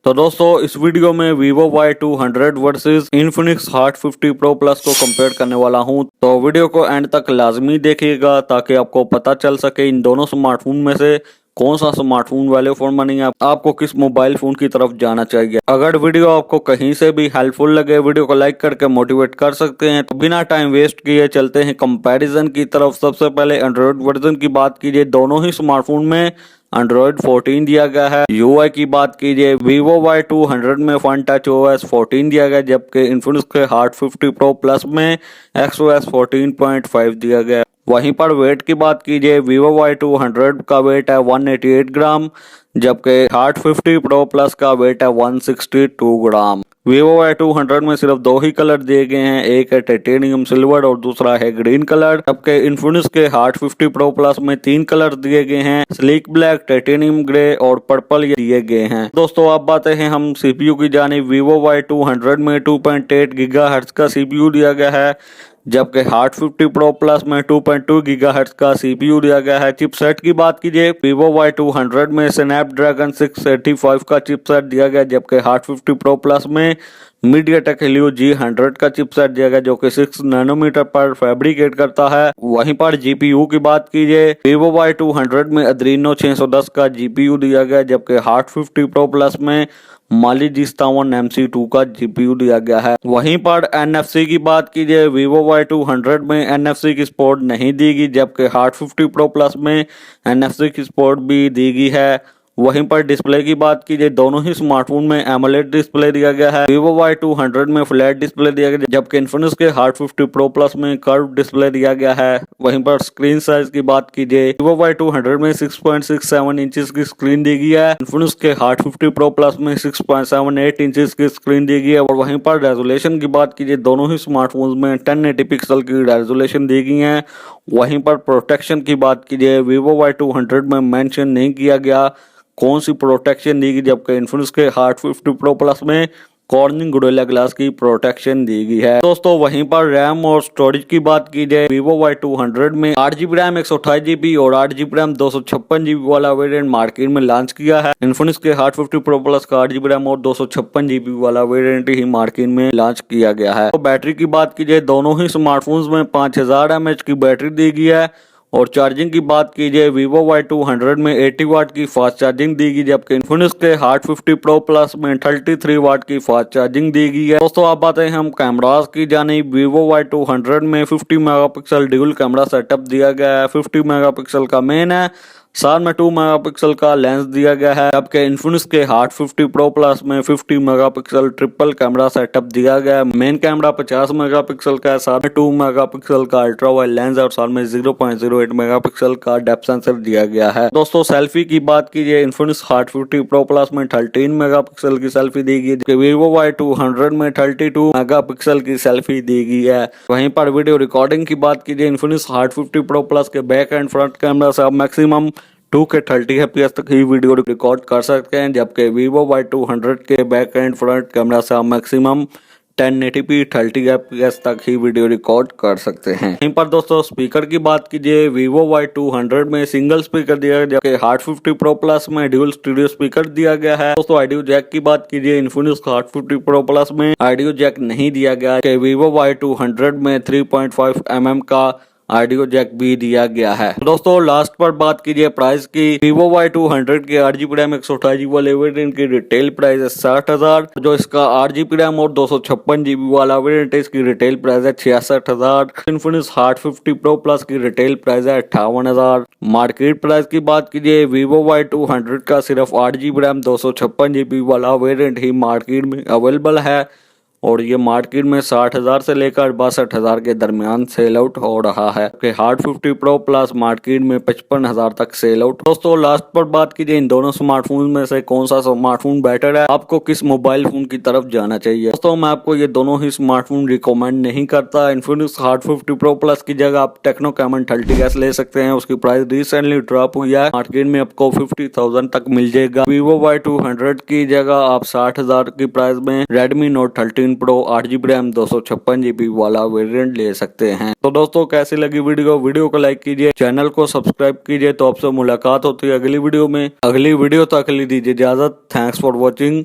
तो दोस्तों इस वीडियो में Vivo Y200 versus Infinix Hot 50 Pro Plus को कंपेयर करने वाला हूं। तो वीडियो को एंड तक लाजमी देखिएगा ताकि आपको पता चल सके इन दोनों स्मार्टफोन में से कौन सा स्मार्टफोन वैल्यू फॉर मनी है, आपको किस मोबाइल फोन की तरफ जाना चाहिए। अगर वीडियो आपको कहीं से भी हेल्पफुल लगे वीडियो को लाइक करके मोटिवेट कर सकते हैं। तो बिना टाइम वेस्ट किए चलते हैं कंपैरिजन की तरफ। सबसे पहले एंड्रॉइड वर्जन की बात कीजिए, दोनों ही स्मार्टफोन में एंड्रॉइड 14 दिया गया है। यूआई की बात कीजिए, Vivo Y200 में फन टच OS 14 दिया गया, जबकि Infinix के Hot 50 Pro Plus में XOS 14.5 दिया गया। वहीं पर वेट की बात कीजिए, Vivo Y200 का वेट है 188 ग्राम, जबकि Hot 50 Pro Plus का वेट है 162 ग्राम। Vivo Y200 में सिर्फ दो ही कलर दिए गए हैं, एक है टाइटेनियम सिल्वर और दूसरा है ग्रीन कलर, जबकि Infinix के Hot 50 Pro Plus में तीन कलर दिए गए हैं, स्लीक ब्लैक, टाइटेनियम ग्रे और पर्पल ये दिए गए हैं। दोस्तों अब बातें हैं हम CPU की जानिब। Vivo Y200 में 2.8 GHz का CPU दिया गया है, जबकि Hot 50 Pro Plus में 2.2 GHz का CPU दिया गया है। चिपसेट की बात कीजिए, Vivo Y200 में स्नैपड्रैगन 685 का चिपसेट दिया गया, जबकि Hot 50 Pro Plus में MediaTek Helio G100 का चिपसेट दिया गया, जो कि 6 नैनोमीटर पर फैब्रिकेट करता है। वहीं पर GPU की बात कीजिए, Vivo Y200 में Adreno 610 का GPU दिया गया, जबकि Hot 50 Pro Plus में Mali G57 MC2 का GPU दिया गया है। वहीं पर NFC की बात कीजिए, Vivo Y200 में NFC की सपोर्ट नहीं दी गई, जबकि Hot 50 Pro Plus में NFC की सपोर्ट भी दी गई है। वहीं पर डिस्प्ले की बात कीजिए, दोनों ही स्मार्टफोन में AMOLED डिस्प्ले दिया गया है। Vivo Y200 में फ्लैट डिस्प्ले दिया गया, जबकि Infinix के Hot 50 Pro Plus में कर्व डिस्प्ले दिया गया है। वहीं पर स्क्रीन साइज की बात कीजिए, Vivo Y200 में 6.67 इंचेस की स्क्रीन दी गई है, Infinix के Hot 50 Pro Plus में 6.78 इंचेस की स्क्रीन दी गई है। और वहीं पर रेजोल्यूशन की बात कीजिए, दोनों ही स्मार्टफोन में 1080 पिक्सल की रेजोल्यूशन दी गई है। वहीं पर प्रोटेक्शन की बात कीजिए, Vivo Y200 में मेंशन नहीं किया गया कौन सी प्रोटेक्शन दी गई, जबकि Infinix के Hot 50 Pro Plus में कॉर्निंग गोरिल्ला ग्लास की प्रोटेक्शन दी गई है। दोस्तों वहीं पर रैम और स्टोरेज की बात की जाए, Vivo Y200 में 8GB रैम 128GB और 8GB रैम 256GB वाला वेरिएंट मार्केट में लॉन्च किया है। Infinix के Hot 50 Pro Plus का 8GB रैम और 256GB वाला वेरिएंट ही मार्केट में लॉन्च किया गया है। तो बैटरी की बात की जाए, दोनों ही स्मार्टफोन्स में 5000 mAh की बैटरी दी गई है। और चार्जिंग की बात कीजिए, Vivo Y200 में 80 वाट की फास्ट चार्जिंग दी गई, जबकि Infinix के Hot 50 Pro Plus में 33 वाट की फास्ट चार्जिंग दी गई है। दोस्तों आप बातें हम कैमरास की जानिब। Vivo Y200 में 50 मेगापिक्सल ड्यूल कैमरा सेटअप दिया गया है। 50 मेगापिक्सल का मेन है, साथ में 2 मेगापिक्सल का लेंस दिया गया है, जबकि Infinix के Hot 50 Pro Plus में 50 मेगापिक्सल ट्रिपल कैमरा सेटअप दिया गया है। मेन कैमरा 50 मेगापिक्सल का है, साथ में 2 मेगापिक्सल का अल्ट्रा वाइड लेंस और साथ में 0.08 मेगापिक्सल का डेप्थ सेंसर दिया गया है। दोस्तों सेल्फी की बात कीजिए, Infinix Hot 50 Pro Plus में 13 मेगापिक्सल की सेल्फी दी गई, जबकि Vivo Y200 में 32 मेगापिक्सल की सेल्फी दी गई है। वहीं पर वीडियो रिकॉर्डिंग की बात कीजिए, Infinix Hot 50 Pro Plus के बैक एंड फ्रंट कैमरा से आप मैक्सिमम 2K 30 FPS तक ही वीडियो रिकॉर्ड कर सकते हैं, जबकि Vivo Y200 के बैक एंड फ्रंट कैमरा से आप मैक्सिमम 1080p 30 FPS तक ही वीडियो रिकॉर्ड कर सकते हैं। यहीं पर दोस्तों स्पीकर की बात कीजिए, Vivo Y200 में सिंगल स्पीकर दिया गया, जबकि Hot 50 Pro Plus में ड्यूल स्टूडियो स्पीकर दिया गया है। दोस्तों ऑडियो जैक की बात कीजिए, Infinix Hot 50 Pro Plus में ऑडियो जैक नहीं दिया गया, कि Vivo Y200 में 3.5 mm का ऑडियो जैक भी दिया गया है। दोस्तों लास्ट पर बात कीजिए प्राइस की। Vivo Y200 के 8GB रैम 128GB वाले वेरिएंट की रिटेल प्राइस है 60,000, जो इसका 8GB रैम और 256GB वाला वेरिएंट है इसकी रिटेल प्राइस है 66,000। Infinix Hot 50 Pro Plus की रिटेल प्राइस है 58,000। मार्केट प्राइस की बात कीजिए, Vivo Y200 का सिर्फ 8GB रैम 256GB वाला वेरिएंट ही मार्केट में अवेलेबल है, और ये मार्केट में 60,000 से लेकर 62,000 के दरमियान सेल आउट हो रहा है। Hot 50 Pro Plus मार्केट में 55,000 तक सेल आउट। दोस्तों लास्ट पर बात कीजिए, इन दोनों स्मार्टफोन में से कौन सा स्मार्टफोन बेटर है, आपको किस मोबाइल फोन की तरफ जाना चाहिए। दोस्तों मैं आपको ये दोनों ही स्मार्टफोन रिकमेंड नहीं करता। Infinix Hot 50 Pro Plus की जगह आप टेक्नो कैमन 30S ले सकते हैं, उसकी प्राइस रिसेंटली ड्रॉप हुई है, मार्केट में आपको 50,000 तक मिल जाएगा। Vivo Y200 की जगह आप 60,000 की प्राइस में Redmi Note 13 Pro 8GB RAM 256GB वाला वेरिएंट ले सकते हैं। तो दोस्तों कैसी लगी वीडियो को लाइक कीजिए, चैनल को सब्सक्राइब कीजिए। तो आपसे मुलाकात होती है अगली वीडियो में। अगली वीडियो तक के लिए दीजिए इजाजत। Thanks for watching.